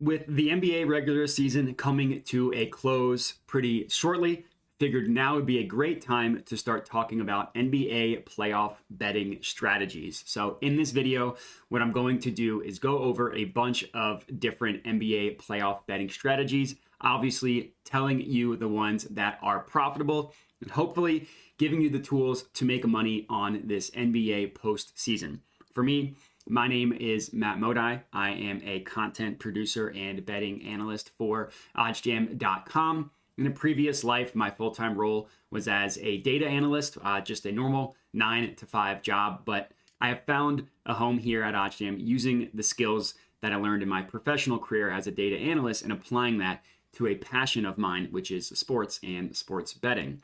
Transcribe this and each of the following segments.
With the NBA regular season coming to a close pretty shortly, figured now would be a great time to start talking about NBA playoff betting strategies. So in this video, what I'm going to do is go over a bunch of different NBA playoff betting strategies, obviously telling you the ones that are profitable and hopefully giving you the tools to make money on this NBA postseason. For me, my name is Matt Modi. I am a content producer and betting analyst for OddsJam.com. In a previous life, my full-time role was as a data analyst, just a normal 9-to-5 job, but I have found a home here at OddsJam using the skills that I learned in my professional career as a data analyst and applying that to a passion of mine, which is sports and sports betting.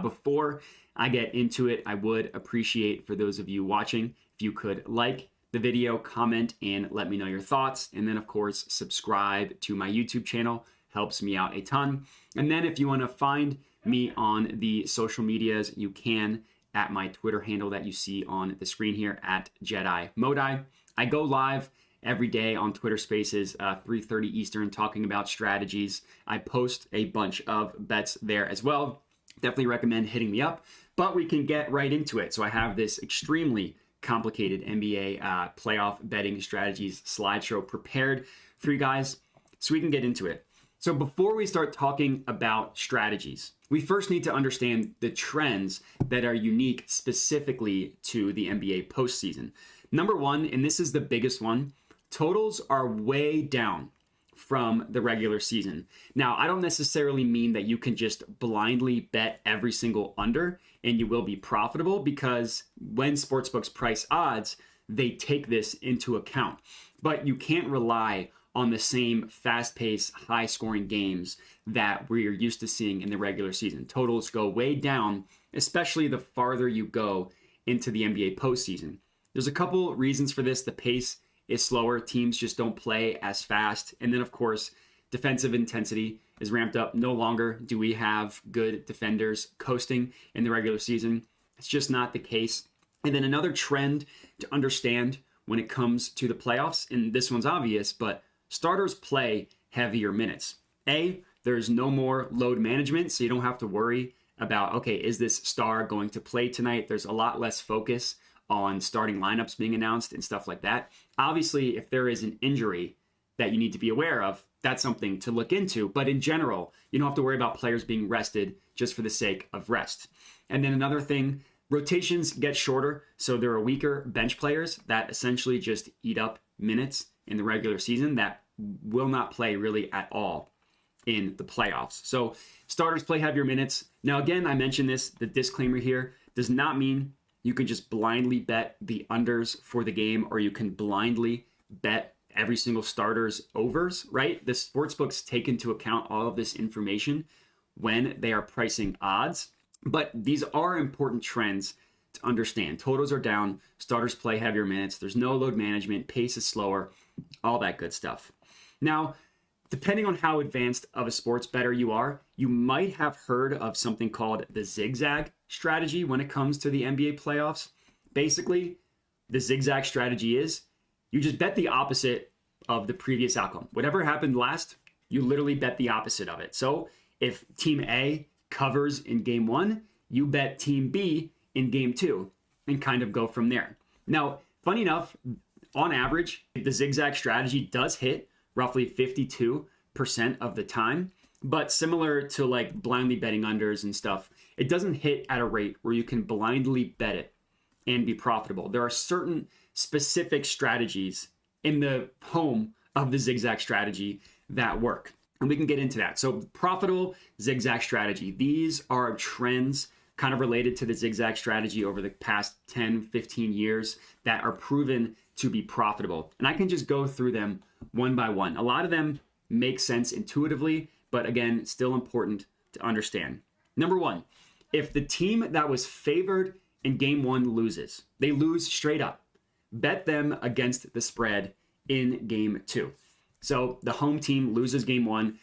Before I get into it, I would appreciate, for those of you watching, if you could like the video, comment, and let me know your thoughts. And then, of course, subscribe to my YouTube channel. Helps me out a ton. And then if you want to find me on the social medias, you can at my Twitter handle that you see on the screen here at Jedi Modi. I go live every day on Twitter Spaces, 3:30 Eastern, talking about strategies. I post a bunch of bets there as well. Definitely recommend hitting me up, but we can get right into it. So I have this extremely complicated NBA playoff betting strategies slideshow prepared for you guys so we can get into it. So before we start talking about strategies, we first need to understand the trends that are unique specifically to the NBA postseason. Number one, and this is the biggest one, totals are way down from the regular season. Now, I don't necessarily mean that you can just blindly bet every single under and you will be profitable, because when sportsbooks price odds, they take this into account. But you can't rely on the same fast-paced, high-scoring games that we're used to seeing in the regular season. Totals go way down, especially the farther you go into the NBA postseason. There's a couple reasons for this. The pace is slower. Teams just don't play as fast. And then, of course, defensive intensity is ramped up. No longer do we have good defenders coasting in the regular season. It's just not the case. And then another trend to understand when it comes to the playoffs, and this one's obvious, but starters play heavier minutes. There's no more load management, so you don't have to worry about, okay, is this star going to play tonight? There's a lot less focus on starting lineups being announced and stuff like that. Obviously, if there is an injury that you need to be aware of, that's something to look into. But in general, you don't have to worry about players being rested just for the sake of rest. And then another thing, rotations get shorter, so there are weaker bench players that essentially just eat up minutes in the regular season that will not play really at all in the playoffs. So starters play heavier minutes. Now, again, I mentioned this, the disclaimer here does not mean you can just blindly bet the unders for the game, or you can blindly bet every single starter's overs, right? The sportsbooks take into account all of this information when they are pricing odds, but these are important trends to understand. Totals are down, starters play heavier minutes, there's no load management, pace is slower, all that good stuff. Now, depending on how advanced of a sports bettor you are, you might have heard of something called the Zigzag Strategy when it comes to the NBA playoffs. Basically, the Zigzag Strategy is you just bet the opposite of the previous outcome. Whatever happened last, you literally bet the opposite of it. So if Team A covers in Game 1, you bet Team B in Game 2 and kind of go from there. Now, funny enough, on average, the Zigzag Strategy does hit roughly 52% of the time. But similar to like blindly betting unders and stuff, it doesn't hit at a rate where you can blindly bet it and be profitable. There are certain specific strategies in the home of the Zigzag Strategy that work. And we can get into that. So profitable Zigzag Strategy. These are trends kind of related to the Zigzag Strategy over the past 10, 15 years that are proven to be profitable. And I can just go through them one by one. A lot of them make sense intuitively, but again, still important to understand. Number one, if the team that was favored in Game 1 loses, they lose straight up, bet them against the spread in Game 2. So the home team loses Game 1,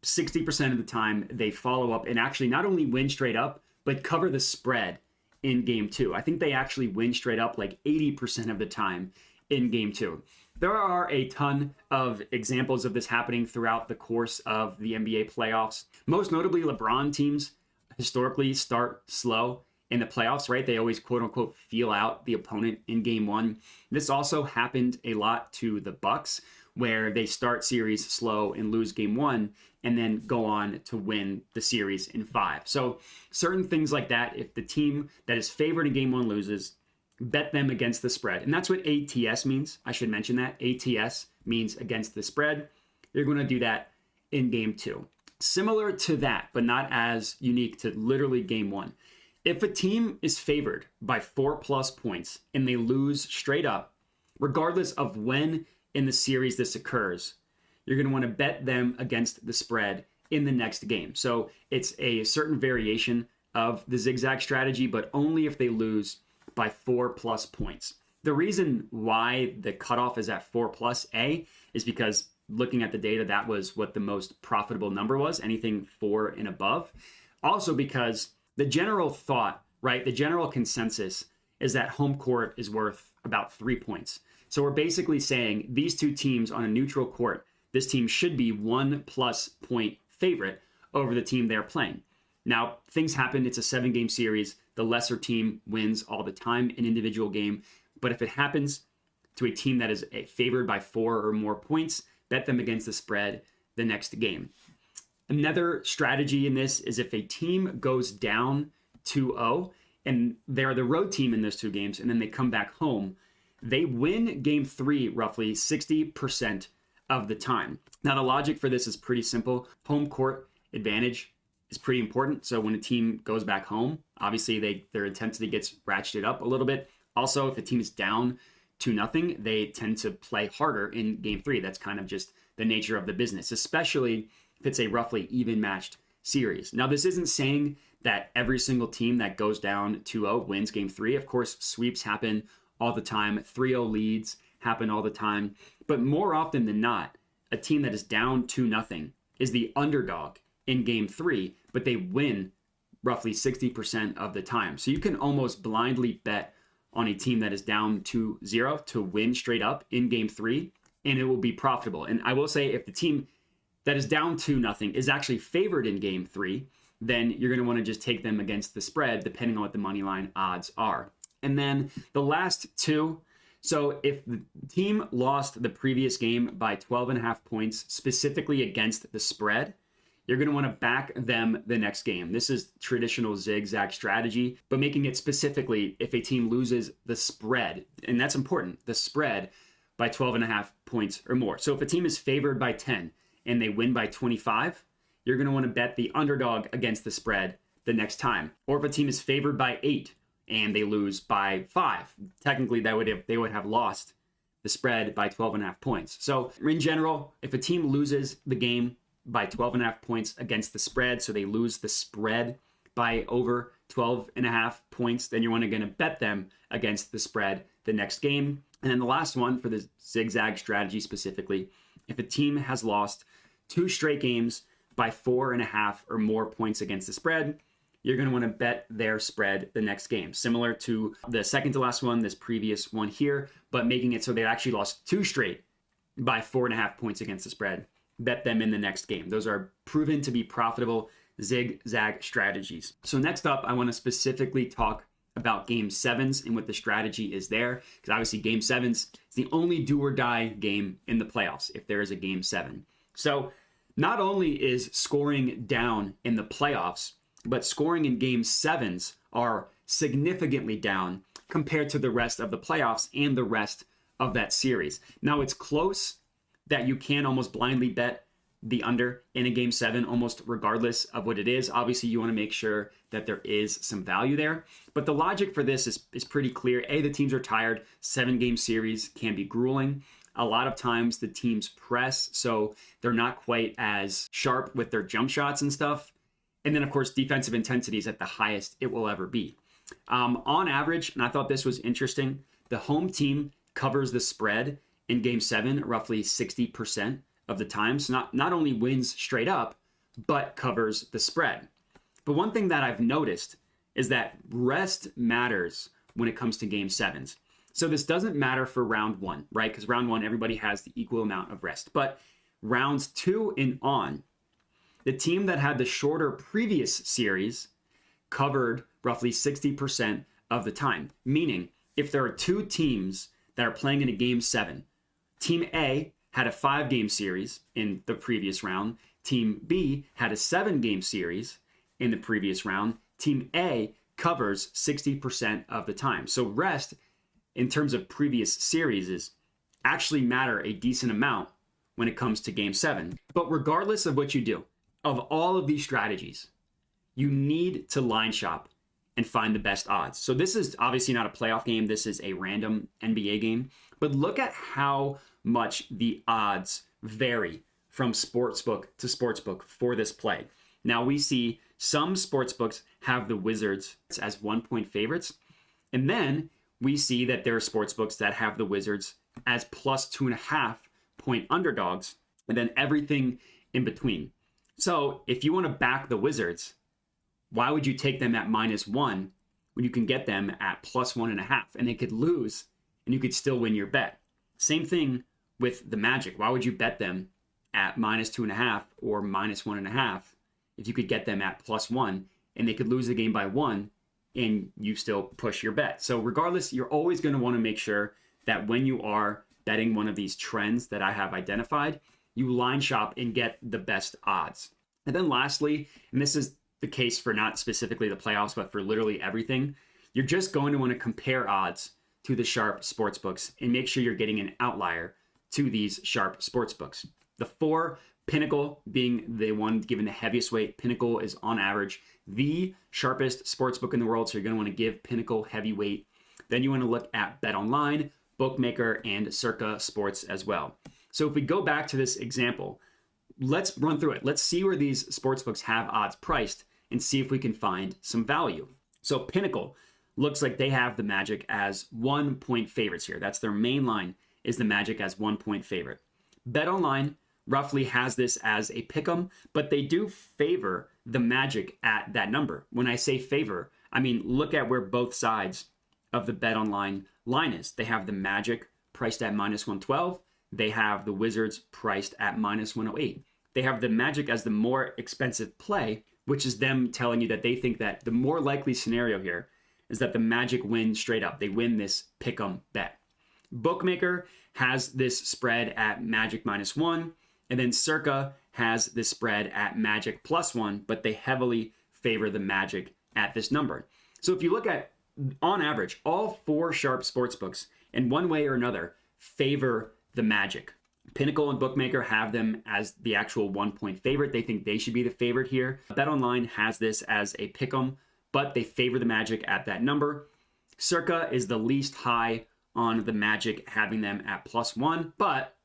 60% of the time they follow up and actually not only win straight up, but cover the spread in Game 2. I think they actually win straight up like 80% of the time in Game 2. There are a ton of examples of this happening throughout the course of the NBA playoffs. Most notably, LeBron teams historically start slow in the playoffs, right? They always quote unquote feel out the opponent in game one. This also happened a lot to the Bucks, where they start series slow and lose game one and then go on to win the series in 5. So certain things like that, if the team that is favored in game one loses, bet them against the spread. And that's what ATS means. I should mention that. ATS means against the spread. You're going to do that in game 2. Similar to that, but not as unique to literally game 1. If a team is favored by 4+ points and they lose straight up, regardless of when in the series this occurs, you're going to want to bet them against the spread in the next game. So it's a certain variation of the zigzag strategy, but only if they lose by 4+ points. The reason why the cutoff is at 4+, is because looking at the data, that was what the most profitable number was, anything 4 and above. Also because the general thought, right, the general consensus is that home court is worth about 3 points. So we're basically saying these two teams on a neutral court, this team should be 1+ point favorite over the team they're playing. Now, things happen. It's a 7-game series. The lesser team wins all the time in individual game. But if it happens to a team that is favored by 4 or more points, bet them against the spread the next game. Another strategy in this is if a team goes down 2-0 and they're the road team in those 2 games and then they come back home, they win game 3 roughly 60% of the time. Now, the logic for this is pretty simple. Home court advantage is pretty important. So when a team goes back home, obviously their intensity gets ratcheted up a little bit. Also, if a team is down 2-0, they tend to play harder in game 3. That's kind of just the nature of the business, especially if it's a roughly even matched series. Now, this isn't saying that every single team that goes down 2-0 wins game 3. Of course, sweeps happen all the time. 3-0 leads happen all the time. But more often than not, a team that is down 2-0 is the underdog in game 3, but they win roughly 60% of the time. So you can almost blindly bet on a team that is down 2-0 to win straight up in game 3, and it will be profitable. And I will say, if the team that is down 2-0 is actually favored in game 3, then you're going to want to just take them against the spread, depending on what the money line odds are. And then the last 2. So if the team lost the previous game by 12.5 points, specifically against the spread, you're going to want to back them the next game. This is traditional zigzag strategy, but making it specifically if a team loses the spread, and that's important, the spread by 12.5 points or more. So if a team is favored by 10 and they win by 25, you're going to want to bet the underdog against the spread the next time. Or if a team is favored by 8 and they lose by 5, technically they would have lost the spread by 12.5 points. So in general, if a team loses the game by 12.5 points against the spread, so they lose the spread by over 12.5 points, then you're going to bet them against the spread the next game. And then the last one for the zigzag strategy specifically, if a team has lost 2 straight games by 4.5 or more points against the spread, you're going to want to bet their spread the next game. Similar to the second to last one, this previous one here, but making it so they actually lost 2 straight by 4.5 points against the spread. Bet them in the next game. Those are proven to be profitable zigzag strategies. So next up, I want to specifically talk about game 7s and what the strategy is there, because obviously game 7s is the only do or die game in the playoffs if there is a game 7. So not only is scoring down in the playoffs, but scoring in game 7s are significantly down compared to the rest of the playoffs and the rest of that series. Now, it's close that you can almost blindly bet the under in a game 7, almost regardless of what it is. Obviously, you want to make sure that there is some value there. But the logic for this is pretty clear. The teams are tired. 7-game series can be grueling. A lot of times the teams press, so they're not quite as sharp with their jump shots and stuff. And then, of course, defensive intensity is at the highest it will ever be. On average, and I thought this was interesting, the home team covers the spread in game 7 roughly 60% of the time. So not only wins straight up, but covers the spread. But one thing that I've noticed is that rest matters when it comes to game 7s. So this doesn't matter for round one, right? Because round one, everybody has the equal amount of rest. But rounds 2 and on, the team that had the shorter previous series covered roughly 60% of the time. Meaning, if there are 2 teams that are playing in a game 7, Team A had a 5-game series in the previous round. Team B had a 7-game series in the previous round. Team A covers 60% of the time. So rest, in terms of previous series, actually matter a decent amount when it comes to game 7. But regardless of what you do, of all of these strategies, you need to line shop and find the best odds. So this is obviously not a playoff game. This is a random NBA game. But look at how much the odds vary from sportsbook to sportsbook for this play. Now we see some sportsbooks have the Wizards as 1-point favorites. And then we see that there are sportsbooks that have the Wizards as plus 2.5-point underdogs, and then everything in between. So if you want to back the Wizards, why would you take them at -1 when you can get them at plus 1.5? And they could lose and you could still win your bet. Same thing with the Magic. Why would you bet them at -2.5 or -1.5 if you could get them at +1 and they could lose the game by 1 and you still push your bet? So regardless, you're always going to want to make sure that when you are betting one of these trends that I have identified, you line shop and get the best odds. And then lastly, and this is the case for not specifically the playoffs, but for literally everything, you're just going to want to compare odds to the sharp sportsbooks and make sure you're getting an outlier to these sharp sportsbooks. The 4, Pinnacle being the one given the heaviest weight. Pinnacle is on average the sharpest sportsbook in the world, so you're going to want to give Pinnacle heavy weight. Then you want to look at BetOnline, Bookmaker, and Circa Sports as well. So if we go back to this example, let's run through it. Let's see where these sportsbooks have odds priced and see if we can find some value. So Pinnacle looks like they have the Magic as 1-point favorites here. That's their main line, is the Magic as 1-point favorite. BetOnline roughly has this as a pick'em, but they do favor the Magic at that number. When I say favor, I mean look at where both sides of the BetOnline line is. They have the Magic priced at -112. They have the Wizards priced at -108. They have the Magic as the more expensive play, which is them telling you that they think that the more likely scenario here is that the Magic win straight up. They win this pick'em bet. Bookmaker has this spread at Magic -1, and then Circa has this spread at Magic +1, but they heavily favor the Magic at this number. So if you look at, on average, all 4 sharp sportsbooks in one way or another favor the Magic. Pinnacle and Bookmaker have them as the actual 1-point favorite. They think they should be the favorite here. BetOnline has this as a pick'em, but they favor the Magic at that number. Circa is the least high on the Magic, having them at +1, but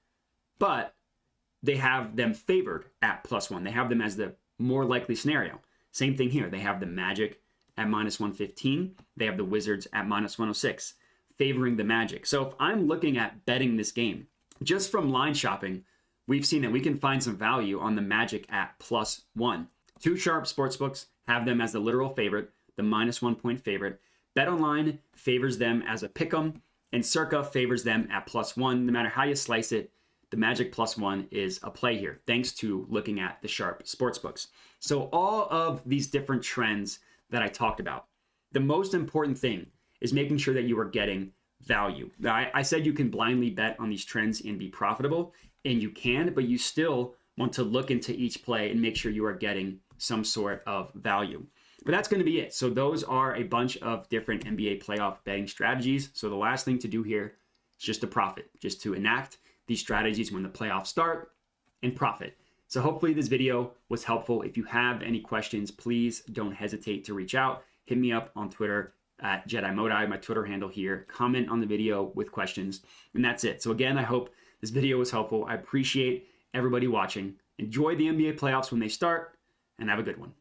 they have them favored at +1. They have them as the more likely scenario. Same thing here. They have the Magic at -115. They have the Wizards at -106, favoring the Magic. So if I'm looking at betting this game, just from line shopping, we've seen that we can find some value on the Magic at +1. 2 sharp sportsbooks have them as the literal favorite, the -1-point favorite. BetOnline favors them as a pick'em, and Circa favors them at +1. No matter how you slice it, the Magic +1 is a play here, thanks to looking at the sharp sportsbooks. So all of these different trends that I talked about, the most important thing is making sure that you are getting value. Now, I said you can blindly bet on these trends and be profitable, and you can, but you still want to look into each play and make sure you are getting some sort of value. But that's going to be it. So those are a bunch of different NBA playoff betting strategies. So the last thing to do here is just to profit, just to enact these strategies when the playoffs start and profit. So hopefully this video was helpful. If you have any questions, please don't hesitate to reach out. Hit me up on Twitter at JediModi, my Twitter handle here. Comment on the video with questions, and that's it. So again, I hope this video was helpful. I appreciate everybody watching. Enjoy the NBA playoffs when they start, and have a good one.